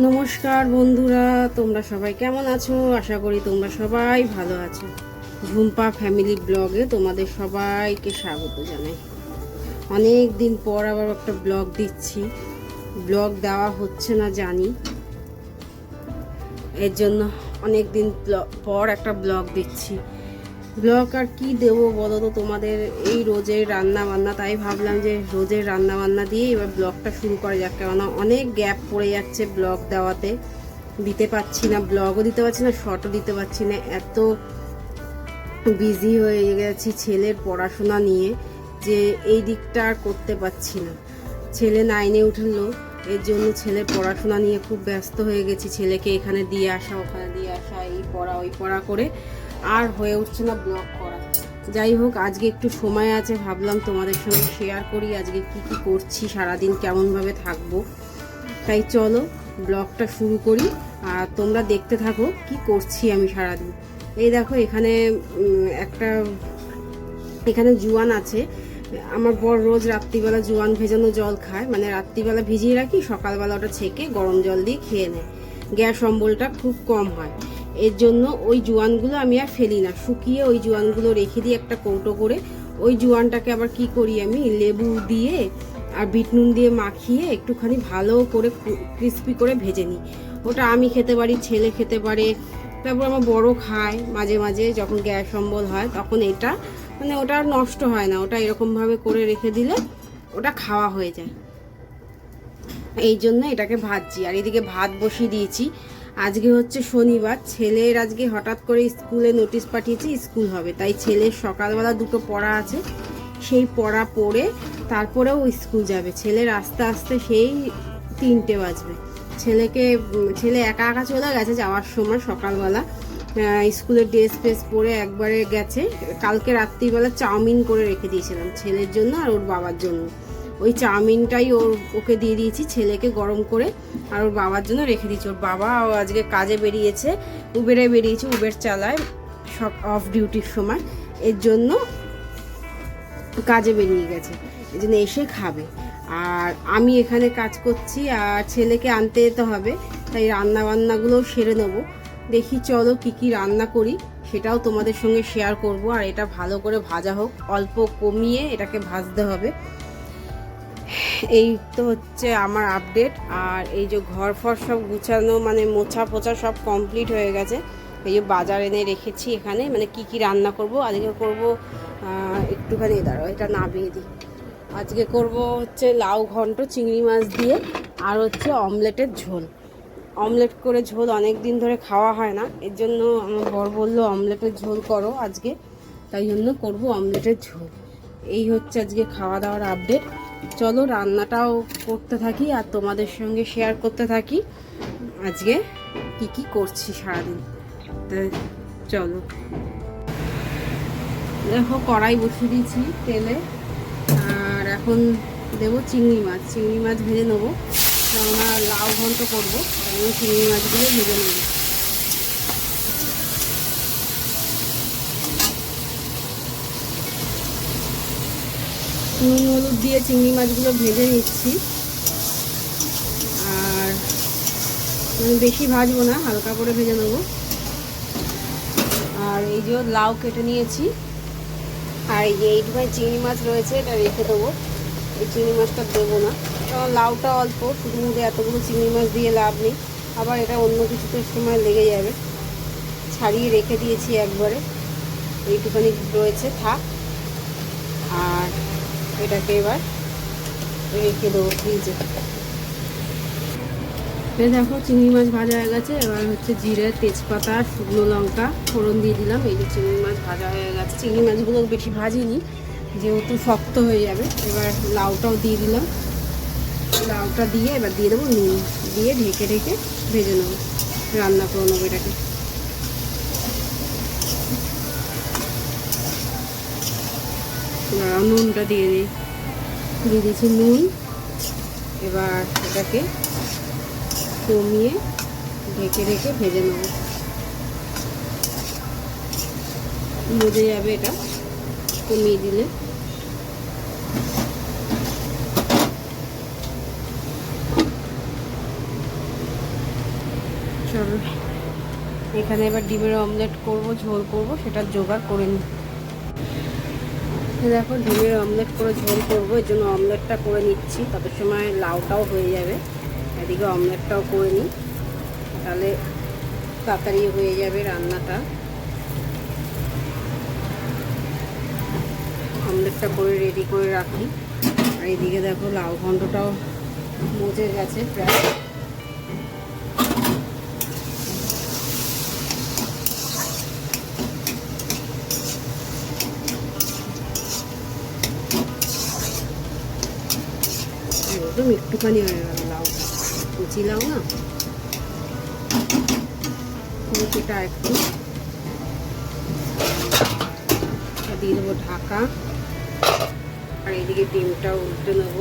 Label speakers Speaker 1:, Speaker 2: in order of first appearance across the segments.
Speaker 1: নমস্কার বন্ধুরা, তোমরা সবাই কেমন আছো? আশা করি তোমরা সবাই ভালো আছো। ঝুম্পা ফ্যামিলি ব্লগে তোমাদের সবাইকে স্বাগত জানাই। অনেক দিন পর আবার একটা ব্লগ দিচ্ছি। ব্লগ দেওয়া হচ্ছে না জানি, এর জন্য অনেক দিন পর একটা ব্লগ দিচ্ছি। ব্লগ আর কি দেবো বলো তো তোমাদের? এই রোজের রান্না বান্না, তাই ভাবলাম যে রোজের রান্না বান্না দিয়ে এবার ব্লগটা শুরু করা যাক। কেননা অনেক গ্যাপ পড়ে যাচ্ছে ব্লগ দেওয়াতে, দিতে পারছি না, ব্লগও দিতে পারছি না, শর্টও দিতে পারছি না। এত বিজি হয়ে গেছি ছেলের পড়াশোনা নিয়ে যে এই দিকটা আর করতে পারছি না। ছেলে 9-এ উঠলো, এর জন্য ছেলের পড়াশোনা নিয়ে খুব ব্যস্ত হয়ে গেছি। ছেলেকে এখানে দিয়ে আসা, ওখানে দিয়ে আসা, এই পড়া ওই পড়া করে আর হয়ে উঠছে না ব্লগ করা। যাই হোক, আজকে একটু সময় আছে, ভাবলাম তোমাদের সঙ্গে শেয়ার করি আজকে কি কি করছি, সারাদিন কেমনভাবে থাকবো। তাই চলো ব্লগটা শুরু করি আর তোমরা দেখতে থাকো কি করছি আমি সারাদিন। এই দেখো এখানে জোয়ান আছে। আমার বর রোজ রাত্রিবেলা জোয়ান ভেজানো জল খায়, মানে রাত্রিবেলা ভিজিয়ে রাখি, সকালবেলা ওটা ছেঁকে গরম জল দিয়ে খেয়ে নেয়। গ্যাস অম্বলটা খুব কম হয়, এর জন্য ওই জোয়ানগুলো আমি আর ফেলি না, শুকিয়ে ওই জোয়ানগুলো রেখে দিই একটা কৌটো করে। ওই জোয়ানটাকে আবার কি করি, আমি লেবু দিয়ে আর বিট নুন দিয়ে মাখিয়ে একটুখানি ভালো করে ক্রিস্পি করে ভেজে নিই। ওটা আমি খেতে পারি, ছেলে খেতে পারে, তারপর আমার বড় খায় মাঝে মাঝে। যখন গ্যাস অম্বল হয় তখন এটা মানে ওটা আর নষ্ট হয় না, ওটা এরকমভাবে করে রেখে দিলে ওটা খাওয়া হয়ে যায়। এই জন্য এটাকে ভাজছি। আর এদিকে ভাত বসিয়ে দিয়েছি। আজকে হচ্ছে শনিবার, ছেলের আজকে হঠাৎ করে স্কুলে নোটিশ পাঠিয়েছে স্কুল হবে, তাই ছেলের সকালবেলা দুটো পড়া আছে, সেই পড়া পড়ে তারপরেও স্কুল যাবে। ছেলের আস্তে আস্তে সেই 3টে বাজবে। ছেলে একা একা চলে গেছে যাওয়ার সময় সকালবেলা, স্কুলের ড্রেস ফ্রেস পরে একবারে গেছে। কালকে রাত্রিবেলা চাউমিন করে রেখে দিয়েছিলাম ছেলের জন্য আর ওর বাবার জন্য। ওই চাউমিনটাই ওকে দিয়ে দিয়েছি ছেলেকে গরম করে, আর ওর বাবার জন্য রেখে দিয়েছি। ওর বাবা আজকে কাজে বেরিয়েছে, বেরিয়েছে, উবের চালায় সব অফ ডিউটির সময়, এর জন্য কাজে বেরিয়ে গেছে, এই জন্য এসে খাবে। আর আমি এখানে কাজ করছি আর ছেলেকে আনতে যেতে হবে, তাই রান্না বান্নাগুলোও সেরে নেবো। দেখি চলো কি কি রান্না করি, সেটাও তোমাদের সঙ্গে শেয়ার করব। আর এটা ভালো করে ভাজা হোক, অল্প কমিয়ে এটাকে ভাজতে হবে। এই তো হচ্ছে আমার আপডেট। আর এই যে ঘর ফর সব গুছানো, মানে মোছা পোছা সব কমপ্লিট হয়ে গেছে। এই যে বাজার এনে রেখেছি এখানে, মানে কি কি রান্না করব আজকে। করব একটুখানি দাঁড়াও, এটা নামিয়ে দিই। আজকে করব হচ্ছে লাউ ঘন্ট চিংড়ি মাছ দিয়ে, আর হচ্ছে অমলেটের ঝোল। অমলেট করে ঝোল অনেক দিন ধরে খাওয়া হয় না, এর জন্য আমার বর বললো অমলেটের ঝোল করো আজকে, তাই জন্য করব অমলেটের ঝোল। এই হচ্ছে আজকে খাওয়া দাওয়ার আপডেট। চলো রান্নাটাও করতে থাকি আর তোমাদের সঙ্গে শেয়ার করতে থাকি আজকে কি কি করছি সারাদিন। চলো, দেখো কড়াই বসিয়ে দিয়েছি তেলে, আর এখন দেবো চিংড়ি মাছ ভেজে নেবো। কেননা লাউ ঘন্ট করবো, চিংড়ি মাছগুলো ভেজে নেবো। নুন হলুদ দিয়ে চিংড়ি মাছগুলো ভেজে নিচ্ছি, আর বেশি ভাজবো না, হালকা করে ভেজে নেবো। আর এই যে লাউ কেটে নিয়েছি, আর এই যে এইটুখানি চিংড়ি মাছ রয়েছে, এটা রেখে দেবো। এই চিংড়ি মাছটা দেবো না, কারণ লাউটা অল্প, শুধু মুখে এতগুলো চিংড়ি মাছ দিয়ে লাভ নেই, আবার এটা অন্য কিছুতে সময় লেগে যাবে। ছাড়িয়ে রেখে দিয়েছি একবারে, এইটুখানি রয়েছে থাক। আর এটাকে এবার রেখে দেবো ফ্রিজে। দেখো চিংড়ি মাছ ভাজা হয়ে গেছে। এবার হচ্ছে জিরে, তেজপাতা, শুকনো লঙ্কা ফোড়ন দিয়ে দিলাম। এই যে চিংড়ি মাছ ভাজা হয়ে গেছে। চিংড়ি মাছগুলো বেশি ভাজিনি, যেহেতু শক্ত হয়ে যাবে। এবার লাউটাও দিয়ে দিলাম, লাউটা দিয়ে এবার দিয়ে দেবো নুন, দিয়ে ঢেকে ঢেকে ভেজে নেবো, রান্না করে নেবো এটাকে। নুনটা দিয়ে দিয়েছি নুন। এবার এটাকে কমিয়ে ঢেকে ঢেকে ভেজে নেব, মজে যাবে এটা কমিয়ে দিলে। এখানে এবার ডিমের অমলেট করব, ঝোল করব, সেটা জোগাড় করে নিই। দেখো ডিমের অমলেট করে ঝোল করবো, এর জন্য অমলেটটা করে নিচ্ছি, তত সময় লাউটাও হয়ে যাবে। এদিকে অমলেটটাও করে নিই, তাহলে তাড়াতাড়ি হয়ে যাবে রান্নাটা। অমলেটটা করে রেডি করে রাখি। আর এদিকে দেখো লাউ ঘন্টটাও মজে গেছে প্রায়। একদম একটুখানি হয়ে গেল লাউ, কুচি লাউ না, কুচিটা একটু দিয়ে দেবো ঢাকা। আর এদিকে ডিমটা উল্টে নেব।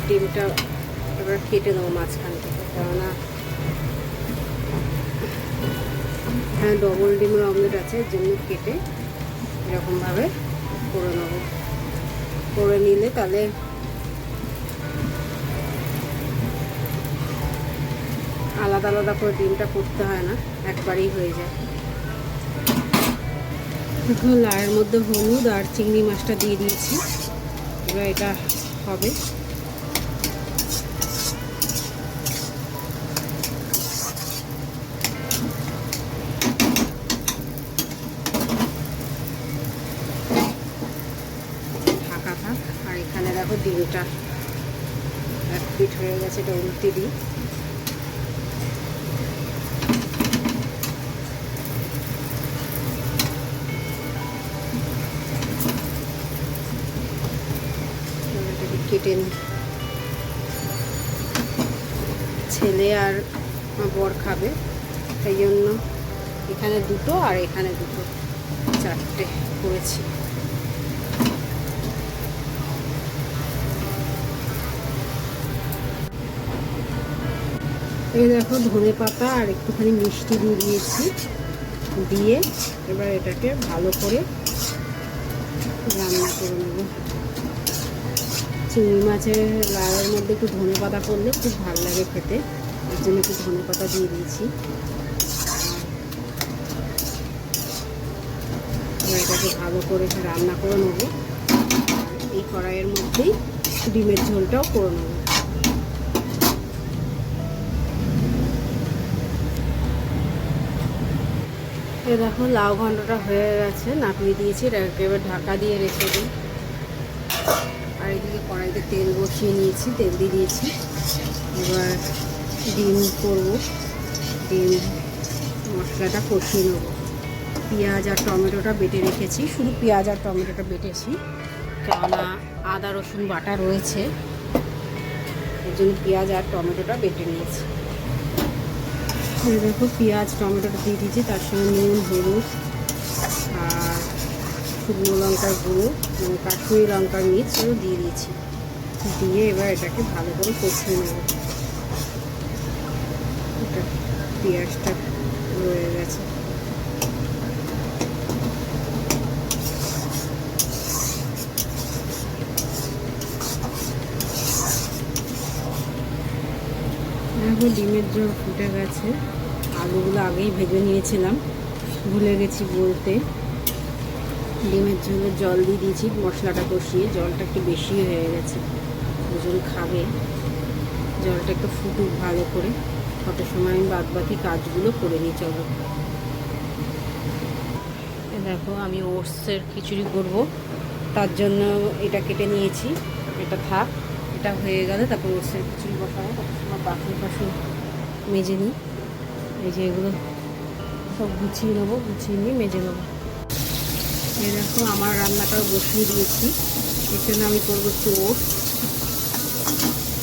Speaker 1: ডিমটা এবার কেটে নেবো মাঝখান থেকে, কেননা হ্যাঁ ডবল ডিমের অমলেট আছে, এর জন্য কেটে এরকমভাবে করে নেব। করে নিলে তাহলে আলাদা আলাদা করে ডিমটা করতে হয় না, একবারেই হয়ে যায়। এখন লাউয়ের মধ্যে হলুদ আর চিংড়ি মাছটা দিয়ে দিয়েছি, এবার এটা হবে। ঢাকা থাক। আর এখানে দেখো ডিমটা এক পিঠ হয়ে গেছে, এটা উল্টে দিই। কেটে নিই। ছেলে আর বর খাবে, তাই জন্য এখানে দুটো আর এখানে দুটো, চারটে করেছি। এই দেখো ধনে পাতা আর একটুখানি মিষ্টি দিয়ে দিয়েছি, দিয়ে এবার এটাকে ভালো করে রান্না করে নেব। চিংড়ি মাছের লাউয়ের মধ্যে একটু ধনে পাতা করলে খুব ভালো লাগে খেতে, এর জন্য একটু ধনে পাতা দিয়ে দিয়েছি। এটাকে ভালো করে রান্না করে নেব। এই কড়াইয়ের মধ্যেই ডিমের ঝোলটাও করে নেব। এ দেখো লাউ ঘন্টটা হয়ে গেছে, নাপিয়ে দিয়েছি, এটাকে এবার ঢাকা দিয়ে রেখে দিই। আর এদিকে কড়াইতে তেল বসিয়ে নিয়েছি, তেল দিয়ে দিয়েছি। এবার ডিম করবো, ডিম মশলাটা কষিয়ে নেব। পেঁয়াজ আর টমেটোটা বেটে রেখেছি, শুধু পেঁয়াজ আর টমেটোটা বেটেছি, কেননা আদা রসুন বাটা রয়েছে, এর জন্য পেঁয়াজ আর টমেটোটা বেটে নিয়েছি। দেখো পেঁয়াজ টমেটোটা দিয়ে দিয়েছি, তার সঙ্গে নুন হলুদ আর শুকনো লঙ্কার গুঁড়ো, কাশ্মীরি লঙ্কার মির্চও দিয়ে দিয়েছি। দিয়ে এবার এটাকে ভালো করে কষিয়ে নেব। এটা পেঁয়াজটা রয়ে গেছে। দেখো ডিমের ঝোল ফুটে গেছে। আলুগুলো আগেই ভেজে নিয়েছিলাম, ভুলে গেছি বলতে। ডিমের ঝোলে জল দিয়ে দিয়েছি, মশলাটা কষিয়ে জলটা একটু বেশি হয়ে গেছে, দুজন খাবে। জলটা একটু ফুটুক ভালো করে, কত সময় আমি বাদবাকি কাজগুলো করে নিই। চলো দেখো আমি ওটসের খিচুড়ি করব, তার জন্য এটা কেটে নিয়েছি, এটা থাক। এটা হয়ে গেলে তারপর ওটসের খিচুড়ি বসাবো, কত সময় বাসন মেজে নিই। এই যে এগুলো সব গুছিয়ে নেবো, গুছিয়ে নিয়ে মেজে নেবো। এই দেখো আমার রান্নাটাও বসিয়ে দিয়েছি, এখানে আমি করবো একটু ওটস,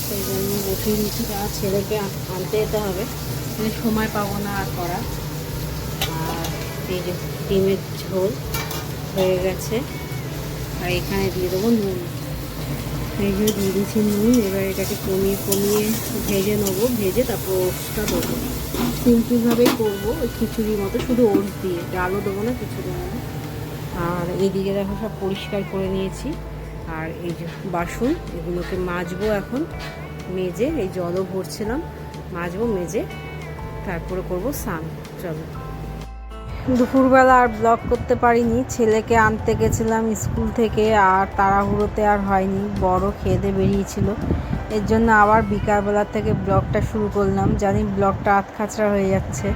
Speaker 1: সেই জন্য বসিয়ে দিয়েছি। আর ছেলেকে আনতে যেতে হবে, সময় পাবো না আর করা। আর এই যে ডিমের ঝোল হয়ে গেছে, আর এখানে দিয়ে দেবো নুন। এই যে দিয়ে দিয়েছি নুন। এবার এটাকে কমিয়ে কমিয়ে ভেজে নেবো, ভেজে তারপর ওটসটা দেবো। সিম্পলভাবেই করবো, ওই খিচুড়ির মতো, শুধু ওটস দিয়ে, ডালও দেবো না, কিছু দেবো না। আর এইদিকে দেখো সব পরিষ্কার করে নিয়েছি। আর এই যে বাসন, এগুলোকে মাজবো এখন, মেজে এই জলও ভরছিলাম, মাজবো, মেজে তারপরে করব স্নান। চলো। দুপুরবেলা আর ব্লগ করতে পারিনি, ছেলেকে আনতে গেছিলাম স্কুল থেকে, আর তাড়াহুড়োতে আর হয়নি, বড় খেয়ে দিয়ে বেরিয়েছিল, এর জন্য আবার বিকালবেলা থেকে ব্লগটা শুরু করলাম। জানি ব্লগটা আধখাচড়া হয়ে যাচ্ছে,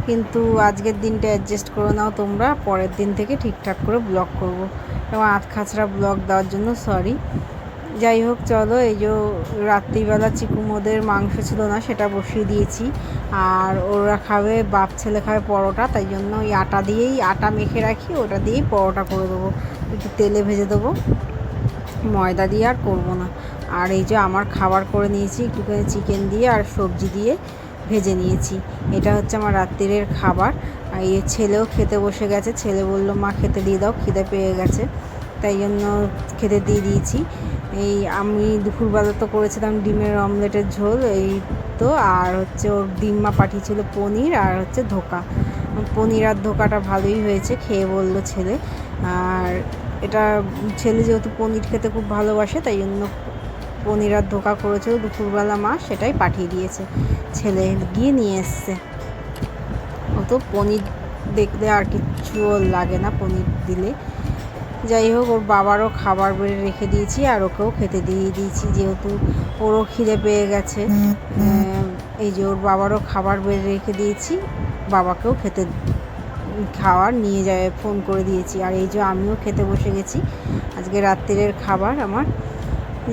Speaker 1: কিন্তু আজকের দিনটা অ্যাডজাস্ট করে নাও তোমরা, পরের দিন থেকে ঠিকঠাক করে ব্লগ করব, এবং আধখাচড়া ব্লগ দেওয়ার জন্য সরি। যাই হোক, চলো। এই যে রাত্রিবেলা চিকুমোদের মাংস ছিল না, সেটা বসিয়ে দিয়েছি, আর ওরা খাবে, বাপ ছেলে খাবে পরোটা, তাই জন্য ওই আটা দিয়েই, আটা মেখে রাখি, ওটা দিয়েই পরোটা করে দেবো, একটু তেলে ভেজে দেবো, ময়দা দিয়ে আর করবো না। আর এই যে আমার খাবার করে নিয়েছি, একটুখানি চিকেন দিয়ে আর সবজি দিয়ে ভেজে নিয়েছি। এটা হচ্ছে আমার রাত্রিরের খাবার। আর এই ছেলেও খেতে বসে গেছে, ছেলে বলল মা খেতে দিয়ে দাও, খিদে পেয়ে গেছে, তাই জন্য খেতে দিয়ে দিয়েছি। এই আমি দুপুরবেলা তো করেছিলাম ডিমের অমলেটের ঝোল, এই তো, আর হচ্ছে ওর ডিম্মা পাঠিয়েছিল পনির আর হচ্ছে ধোকা। পনির আর ধোকাটা ভালোই হয়েছে, খেয়ে বললো ছেলে। আর এটা ছেলে যেহেতু পনির খেতে খুব ভালোবাসে, তাই জন্য পনির আর ধোকা করেছিল দুপুরবেলা মা, সেটাই পাঠিয়ে দিয়েছে, ছেলে গিয়ে নিয়ে এসছে। ও তো পনির দেখলে আর কিচ্ছু লাগে না পনির দিলে। যাই হোক, ওর বাবারও খাবার বেড়ে রেখে দিয়েছি, আর ওকেও খেতে দিয়ে দিয়েছি, যেহেতু ওরও খিদে পেয়ে গেছে। এই যে ওর বাবারও খাবার বেড়ে রেখে দিয়েছি, বাবাকেও খাবার নিয়ে যায় ফোন করে দিয়েছি। আর এই যে আমিও খেতে বসে গেছি, আজকে রাত্রিরের খাবার আমার।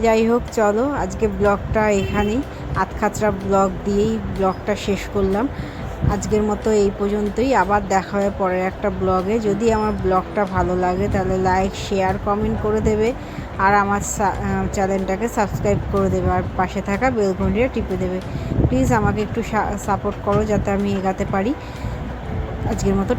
Speaker 1: যাই হোক, চলো, আজকে ব্লগটা এখানেই, আধখাচড়া ব্লগ দিয়েই ব্লগটা শেষ করলাম। আজকের মতো এই পর্যন্তই, আবার দেখা হবে পরের একটা ব্লগে। যদি আমার ব্লগটা ভালো লাগে তাহলে লাইক, শেয়ার, কমেন্ট করে দেবে, আর আমার চ্যানেলটাকে সাবস্ক্রাইব করে দেবে, আর পাশে থাকা বেল ঘন্টিটা টিপে দেবে। প্লিজ আমাকে একটু সাপোর্ট করো, যাতে আমি এগাতে পারি। আজকের মতো